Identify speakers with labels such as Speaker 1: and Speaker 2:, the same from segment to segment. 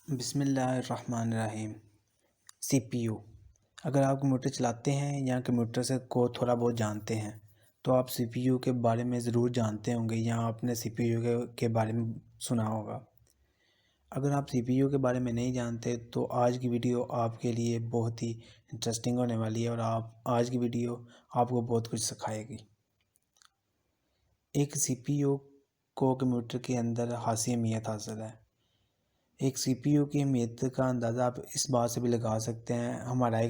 Speaker 1: बिस्मिल्लाहिर्रहमानिर्रहीम। सीपीयू। अगर आप कंप्यूटर चलाते हैं या कंप्यूटर से को थोड़ा बहुत जानते हैं तो आप सीपीयू के बारे में ज़रूर जानते होंगे या आपने सीपीयू के बारे में सुना होगा। अगर आप सीपीयू के बारे में नहीं जानते तो आज की वीडियो आपके लिए बहुत ही इंटरेस्टिंग होने वाली है और आज की वीडियो आपको बहुत कुछ सिखाएगी। एक सीपीयू को कंप्यूटर के अंदर खासी अहमियत हासिल है। एक सीपीयू की अहमियत का अंदाज़ा आप इस बात से भी लगा सकते हैं, हमारा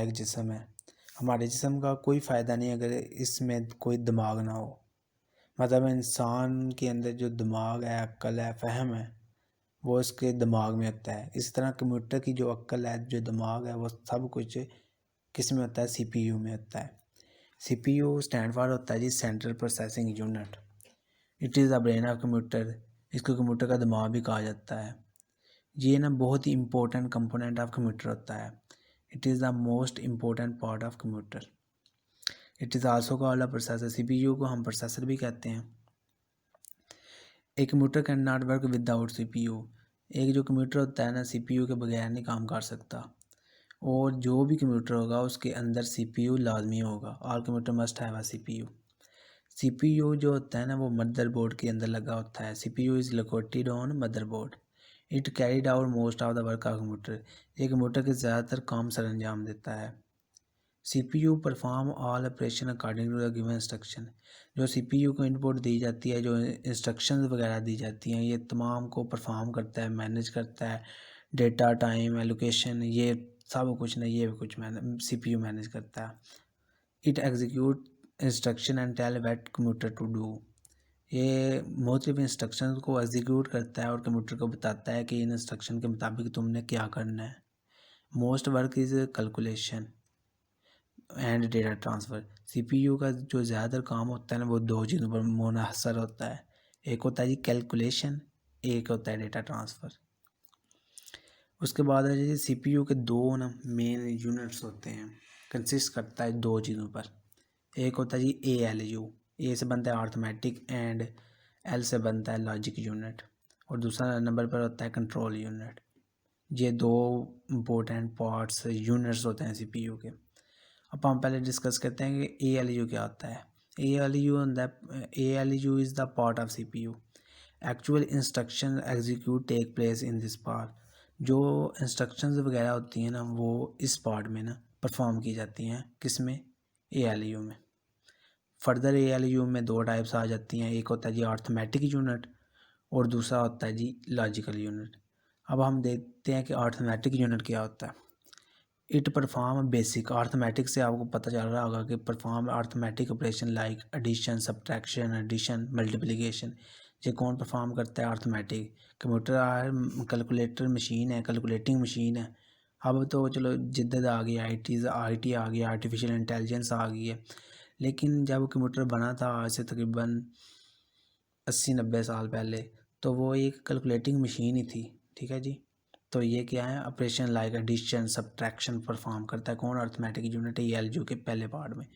Speaker 1: एक जिस्म है। हमारे जिस्म का कोई फ़ायदा नहीं अगर इसमें कोई दिमाग ना हो। मतलब इंसान के अंदर जो दिमाग है, अक्ल है, फ़हम है, वो उसके दिमाग में होता है। इस तरह कंप्यूटर की जो अक्ल है, जो दिमाग है, वो सब कुछ किस में होता है? सीपीयू में होता है। सीपीयू स्टैंड फॉर होता है जी central processing unit. It is the brain of computer. इसको कंप्यूटर का दिमाग भी कहा जाता है। ये ना बहुत ही इम्पोर्टेंट कंपोनेंट ऑफ कंप्यूटर होता है। It is the most important part of computer. It is also called a processor. CPU को हम प्रोसेसर भी कहते हैं। एक computer can not work without CPU. एक जो कंप्यूटर होता है ना, सीपीयू के बगैर नहीं काम कर सकता। और जो भी कंप्यूटर होगा उसके अंदर सीपीयू लाजमी होगा। All computer must have a CPU. CPU जो होता है ना, वो मदरबोर्ड के अंदर लगा होता है। CPU is located on motherboard. It carried out most of the work of computer. एक कंप्यूटर के ज़्यादातर काम सर अंजाम देता है। CPU perform all operation according to the given instruction. जो सीपीयू को इनपुट दी जाती है, जो इंस्ट्रक्शंस वगैरह दी जाती हैं, ये तमाम को परफॉर्म करता है, मैनेज करता है। डेटा, टाइम, एलोकेशन, ये सब कुछ नहीं, ये कुछ सीपीयू मैनेज करता है। It execute instruction and tell what computer to do. ये मुख्तलिफ इंस्ट्रक्शन को एग्जीक्यूट करता है और कंप्यूटर को बताता है कि इन इंस्ट्रक्शन के मुताबिक तुमने क्या करना है। Most work is calculation and data transfer. CPU का जो ज़्यादातर काम होता है ना, वो दो चीज़ों पर मुनहसर होता है। एक होता है जी कैलकुलेशन, एक होता है डेटा ट्रांसफ़र। उसके बाद है जी सीपीयू के दो ना मेन यूनिट्स होते हैं, कंसिस्ट करता है दो चीज़ों पर। एक होता है जी ALU। ए से बनता है अर्थमेटिक एंड एल से बनता है लॉजिक यूनिट। और दूसरा नंबर पर होता है कंट्रोल यूनिट। ये दो इम्पोर्टेंट पार्ट्स यूनिट्स होते हैं सीपीयू के। अब हम पहले डिस्कस करते हैं कि ALU क्या होता है। ALU is the part of CPU. Actual instruction execute take place in this part. जो इंस्ट्रक्शंस वगैरह होती हैं ना, वो इस पार्ट में ना परफॉर्म की जाती हैं। किस में? ALU में। फर्दर ALU में दो टाइप्स आ जाती हैं। एक होता है जी अर्थमेटिक यूनिट और दूसरा होता है जी लॉजिकल यूनिट। अब हम देखते हैं कि अर्थमेटिक यूनिट क्या होता है। It perform basic. अर्थमेटिक से आपको पता चल रहा होगा कि perform arithmetic operation like addition, subtraction, multiplication. ये कौन परफॉर्म करता है? अर्थमेटिक। कंप्यूटर कैलकुलेटर मशीन है, कैलकुलेटिंग मशीन है। अब तो चलो जिद्दत आ गई, IT आ गया, आर्टिफिशियल इंटेलिजेंस आ गई है। लेकिन जब कंप्यूटर बना था आज से तकरीबन 80-90 साल पहले, तो वो एक कैलकुलेटिंग मशीन ही थी। ठीक है जी। तो ये क्या है? Operation like addition, subtraction perform करता है। कौन? अर्थमेटिक यूनिट ALU के पहले पार्ट में।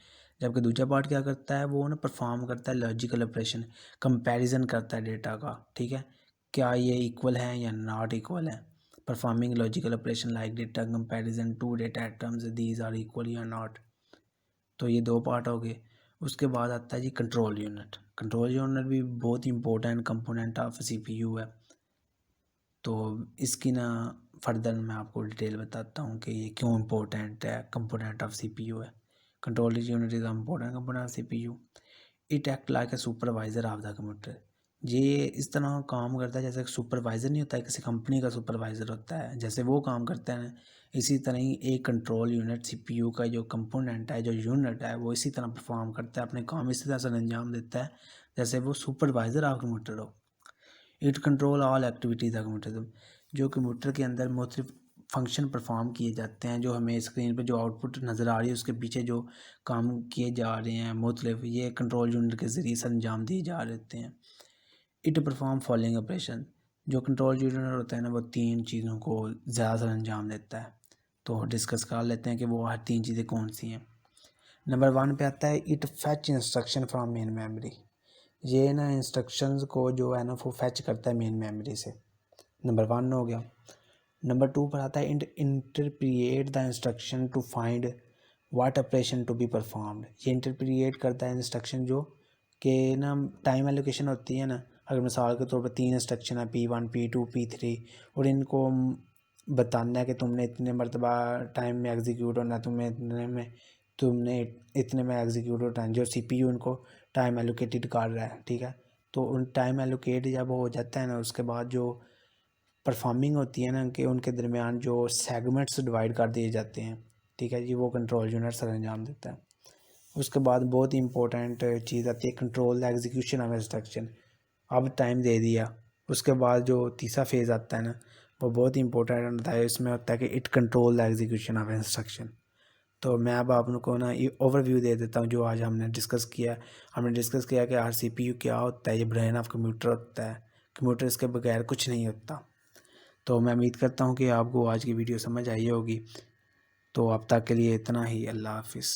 Speaker 1: जबकि दूसरा पार्ट क्या करता है? वो ना परफॉर्म करता है लॉजिकल ऑपरेशन, कंपैरिजन करता है डेटा का। ठीक है, क्या ये इक्वल है या नॉट इक्वल है। Performing logical operation like data comparison to data items, these are equal या नॉट। तो ये दो पार्ट हो गए। उसके बाद आता है जी कंट्रोल यूनिट। कंट्रोल यूनिट भी बहुत इंपॉर्टेंट कंपोनेंट ऑफ सीपीयू है। तो इसकी ना फर्दर मैं आपको डिटेल बताता हूँ कि ये क्यों इम्पोर्टेंट है, कंपोनेंट ऑफ सीपीयू है। Control unit is important component of CPU. It act like a supervisor of the computer. ये इस तरह काम करता है जैसे सुपरवाइज़र नहीं होता है, किसी कंपनी का सुपरवाइज़र होता है, जैसे वो काम करता है। इसी तरह ही एक कंट्रोल यूनिट सीपीयू का जो कंपोनेंट है, जो यूनिट है, वो इसी तरह परफॉर्म करता है, अपने काम इसी तरह से अंजाम देता है जैसे वो सुपरवाइज़र ऑफ कंप्यूटर हो। It control all activities of computer. जो कंप्यूटर के अंदर मुख्तलिफ फंक्शन परफॉर्म किए जाते हैं, जो हमें स्क्रीन पर जो आउटपुट नज़र आ रही है उसके पीछे जो काम किए जा रहे हैं मुख्तलिफ, ये कंट्रोल यूनिट के ज़रिए से अंजाम दिए जा रहते हैं। It perform following operation. जो कंट्रोल यूनिट होता है ना, वो तीन चीज़ों को ज़्यादातर अंजाम देता है। तो डिस्कस कर लेते हैं कि वो हर तीन चीज़ें कौन सी हैं। नंबर 1 पे आता है it fetch instruction from main memory. ये ना इंस्ट्रक्शंस को जो है ना वो फैच करता है मेन मेमोरी से। नंबर 1 हो गया। नंबर 2 पर आता है interpret the instruction to find what operation to be performed. ये इंटरप्रिएट करता है इंस्ट्रक्शन जो कि ना टाइम एलोकेशन होती है ना, अगर मिसाल के तौर पर 3 इंस्ट्रक्शन है P1 P2 P3 और इनको बताना है कि तुमने इतने मरतबा टाइम में एग्जीक्यूट होना है, तुमने इतने में एग्जीक्यूट होना है, जो CPU इनको टाइम एलोकेटेड कर रहा है, ठीक है। तो उन टाइम एलोकेट जब हो जाता है ना, उसके बाद जो परफॉर्मिंग होती है ना कि उनके दरमियान जो सेगमेंट्स डिवाइड कर दिए जाते हैं, ठीक है जी, वो कंट्रोल यूनिट सर अंजाम देता है। उसके बाद बहुत ही इंपॉर्टेंट चीज़ आती है control the execution of instruction. अब टाइम दे दिया, उसके बाद जो तीसरा फेज़ आता है ना, वो बहुत ही इंपॉर्टेंट होता है। इसमें होता है कि it control the execution of instruction. तो मैं अब आपको ना ये ओवरव्यू दे देता हूँ जो आज हमने डिस्कस किया। हमने डिस्कस किया कि CPU क्या होता है, ये ब्रेन ऑफ कंप्यूटर होता है, कंप्यूटर इसके बगैर कुछ नहीं होता। तो मैं उम्मीद करता हूँ कि आपको आज की वीडियो समझ आई होगी। तो अब तक के लिए इतना ही, अल्लाह हाफिज़।